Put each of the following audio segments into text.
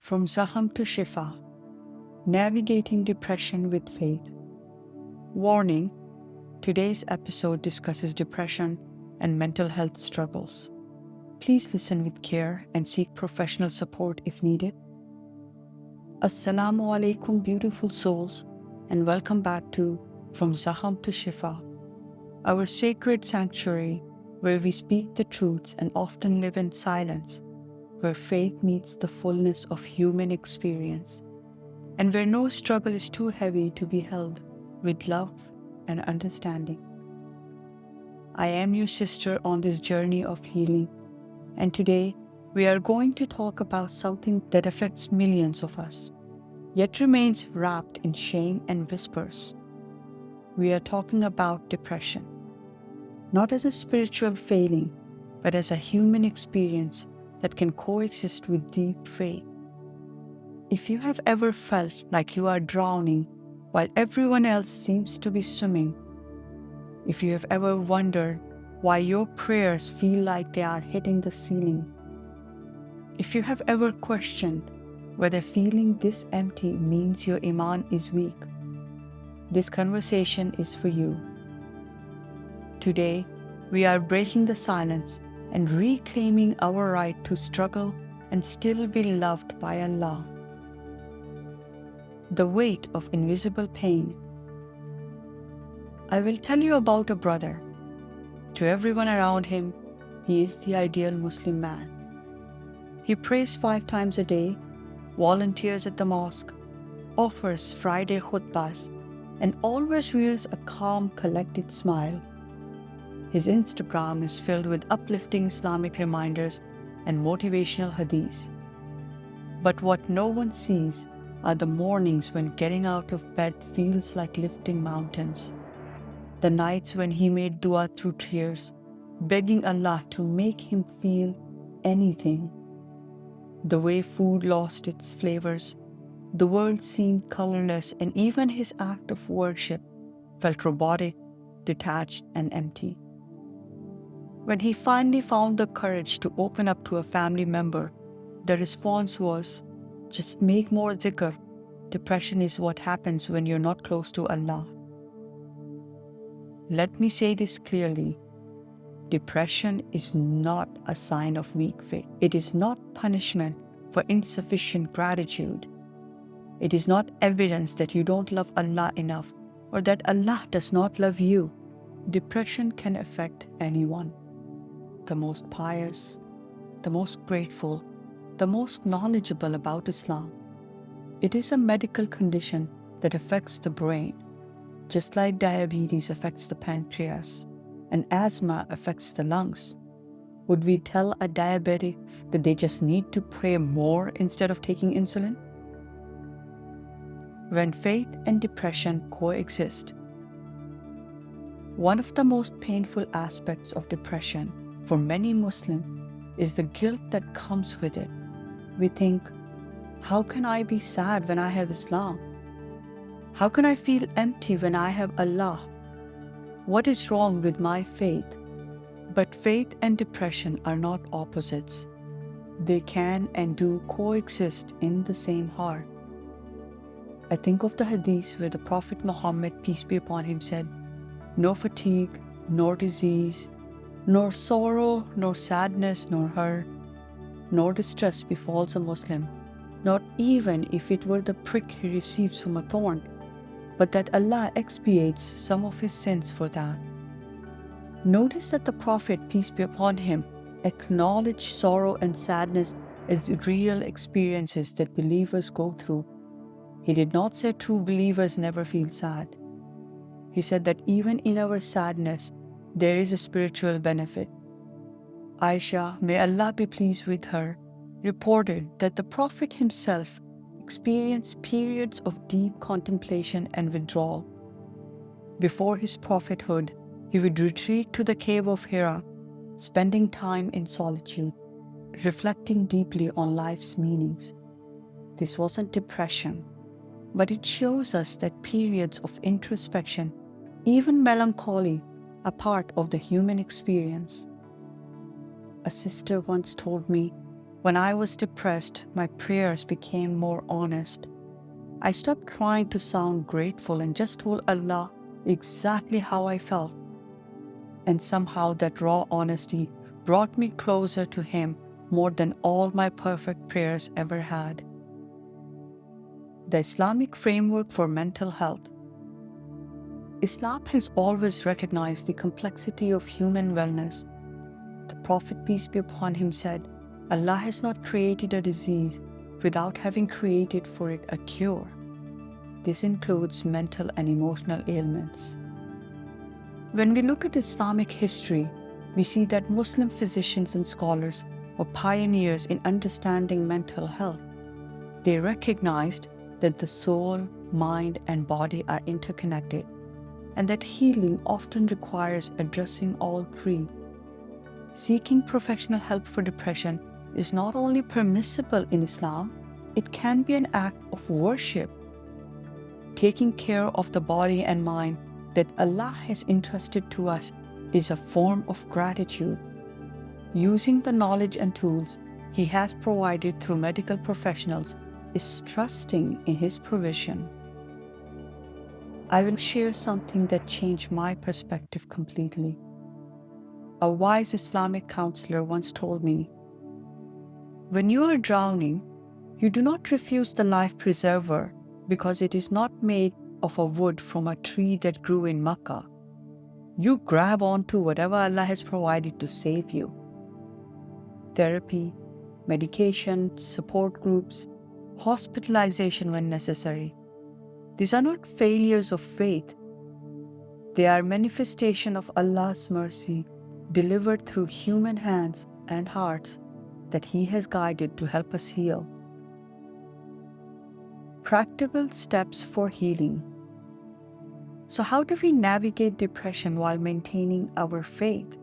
From Zaham to Shifa, Navigating Depression with Faith. Warning: today's episode discusses depression and mental health struggles. Please listen with care and seek professional support if needed. Assalamu alaikum, beautiful souls, and welcome back to From Zaham to Shifa, our sacred sanctuary where we speak the truths and often live in silence, where faith meets the fullness of human experience, and where no struggle is too heavy to be held with love and understanding. I am your sister on this journey of healing, and today we are going to talk about something that affects millions of us, yet remains wrapped in shame and whispers. We are talking about depression, not as a spiritual failing, but as a human experience that can coexist with deep faith. If you have ever felt like you are drowning while everyone else seems to be swimming, if you have ever wondered why your prayers feel like they are hitting the ceiling, if you have ever questioned whether feeling this empty means your iman is weak, this conversation is for you. Today, we are breaking the silence and reclaiming our right to struggle and still be loved by Allah. The weight of invisible pain. I will tell you about a brother. To everyone around him, he is the ideal Muslim man. He prays 5 times a day, volunteers at the mosque, offers Friday khutbahs, and always wears a calm, collected smile. His Instagram is filled with uplifting Islamic reminders and motivational hadiths. But what no one sees are the mornings when getting out of bed feels like lifting mountains. The nights when he made dua through tears, begging Allah to make him feel anything. The way food lost its flavors, the world seemed colorless, and even his act of worship felt robotic, detached, and empty. When he finally found the courage to open up to a family member, the response was, "Just make more dhikr. Depression is what happens when you're not close to Allah." Let me say this clearly. Depression is not a sign of weak faith. It is not punishment for insufficient gratitude. It is not evidence that you don't love Allah enough or that Allah does not love you. Depression can affect anyone. The most pious, the most grateful, the most knowledgeable about Islam. It is a medical condition that affects the brain, just like diabetes affects the pancreas and asthma affects the lungs. Would we tell a diabetic that they just need to pray more instead of taking insulin? When faith and depression coexist. One of the most painful aspects of depression for many Muslims is the guilt that comes with it. We think, how can I be sad when I have Islam? How can I feel empty when I have Allah? What is wrong with my faith? But faith and depression are not opposites. They can and do coexist in the same heart. I think of the hadith where the Prophet Muhammad, peace be upon him, said, "No fatigue, nor disease, nor sorrow, nor sadness, nor hurt, nor distress befalls a Muslim, not even if it were the prick he receives from a thorn, but that Allah expiates some of his sins for that." Notice that the Prophet, peace be upon him, acknowledged sorrow and sadness as real experiences that believers go through. He did not say true believers never feel sad. He said that even in our sadness, there is a spiritual benefit. Aisha, may Allah be pleased with her, reported that the Prophet himself experienced periods of deep contemplation and withdrawal. Before his prophethood, he would retreat to the cave of Hira, spending time in solitude, reflecting deeply on life's meanings. This wasn't depression, but it shows us that periods of introspection, even melancholy, are part of the human experience. A sister once told me When I was depressed, my prayers became more honest. I stopped trying to sound grateful and just told Allah exactly how I felt. And somehow that raw honesty brought me closer to Him more than all my perfect prayers ever had. The Islamic framework for mental health. Islam has always recognized the complexity of human wellness. The Prophet, peace be upon him, said, Allah has not created a disease without having created for it a cure. This includes mental and emotional ailments. When we look at Islamic history, we see that Muslim physicians and scholars were pioneers in understanding mental health. They recognized that the soul, mind, and body are interconnected, and that healing often requires addressing all three. Seeking professional help for depression is not only permissible in Islam, it can be an act of worship. Taking care of the body and mind that Allah has entrusted to us is a form of gratitude. Using the knowledge and tools He has provided through medical professionals is trusting in His provision. I will share something that changed my perspective completely. A wise Islamic counselor once told me, "When you are drowning, you do not refuse the life preserver because it is not made of a wood from a tree that grew in Makkah. You grab onto whatever Allah has provided to save you." Therapy, medication, support groups, hospitalization when necessary. These are not failures of faith. They are manifestation of Allah's mercy delivered through human hands and hearts that He has guided to help us heal. Practical steps for healing. So how do we navigate depression while maintaining our faith?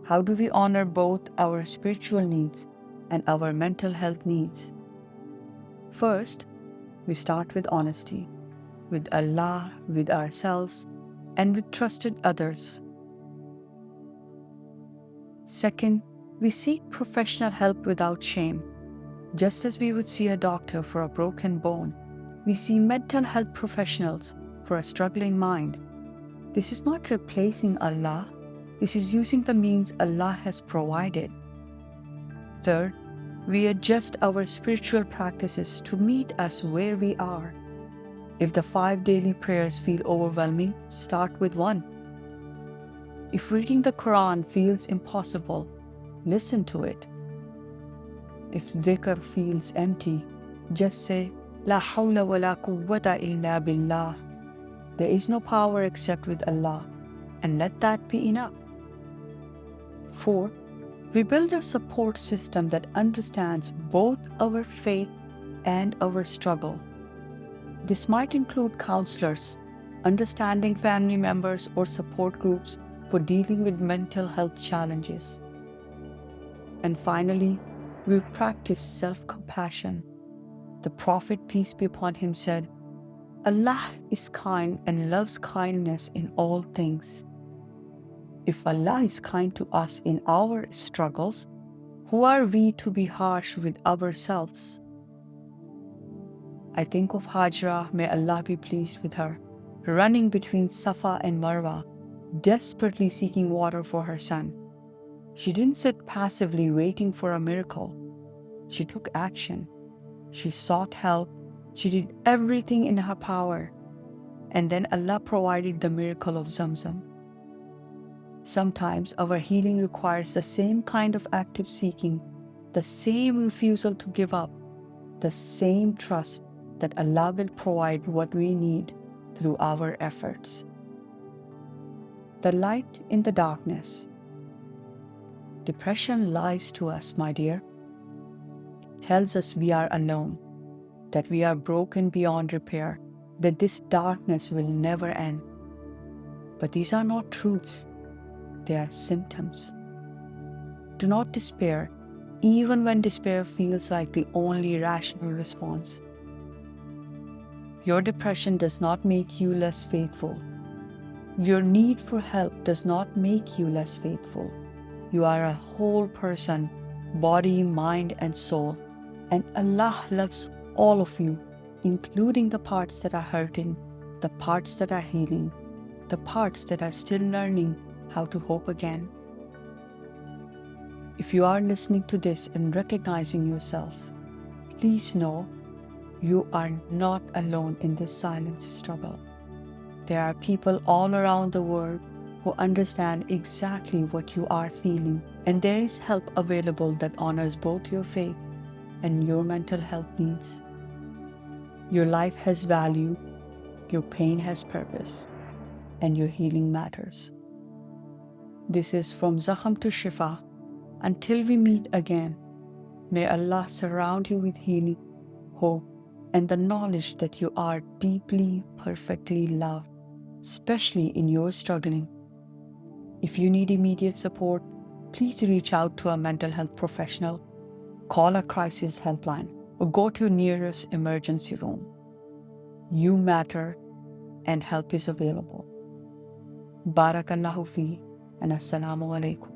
How do we honor both our spiritual needs and our mental health needs? First, we start with honesty, with Allah, with ourselves, and with trusted others. Second, we seek professional help without shame. Just as we would see a doctor for a broken bone, we see mental health professionals for a struggling mind. This is not replacing Allah. This is using the means Allah has provided. Third, we adjust our spiritual practices to meet us where we are. If the 5 daily prayers feel overwhelming, start with 1. If reading the Qur'an feels impossible, listen to it. If dhikr feels empty, just say, La hawla wa la quwwata illa billah. There is no power except with Allah, and let that be enough. Fourth, we build a support system that understands both our faith and our struggle. This might include counselors, understanding family members, or support groups for dealing with mental health challenges. And finally, we practice self-compassion. The Prophet, peace be upon him, said, Allah is kind and loves kindness in all things. If Allah is kind to us in our struggles, who are we to be harsh with ourselves? I think of Hajra, may Allah be pleased with her, running between Safa and Marwa, desperately seeking water for her son. She didn't sit passively waiting for a miracle. She took action. She sought help. She did everything in her power. And then Allah provided the miracle of Zamzam. Sometimes our healing requires the same kind of active seeking, the same refusal to give up, the same trust that Allah will provide what we need through our efforts. The light in the darkness. Depression lies to us, my dear. Tells us we are alone, that we are broken beyond repair, that this darkness will never end. But these are not truths. They are symptoms. Do not despair, even when despair feels like the only rational response. Your depression does not make you less faithful. Your need for help does not make you less faithful. You are a whole person body, mind, and soul. And Allah loves all of you, including the parts that are hurting, the parts that are healing, the parts that are still learning how to hope again. If you are listening to this and recognizing yourself, please know you are not alone in this silent struggle. There are people all around the world who understand exactly what you are feeling, and there is help available that honors both your faith and your mental health needs. Your life has value, your pain has purpose, and your healing matters. This is From Zakham to Shifa. Until we meet again, may Allah surround you with healing, hope, and the knowledge that you are deeply, perfectly loved, especially in your struggling. If you need immediate support, please reach out to a mental health professional, call a crisis helpline, or go to your nearest emergency room. You matter, and help is available. Barakallahu fi, and Assalamu alaikum.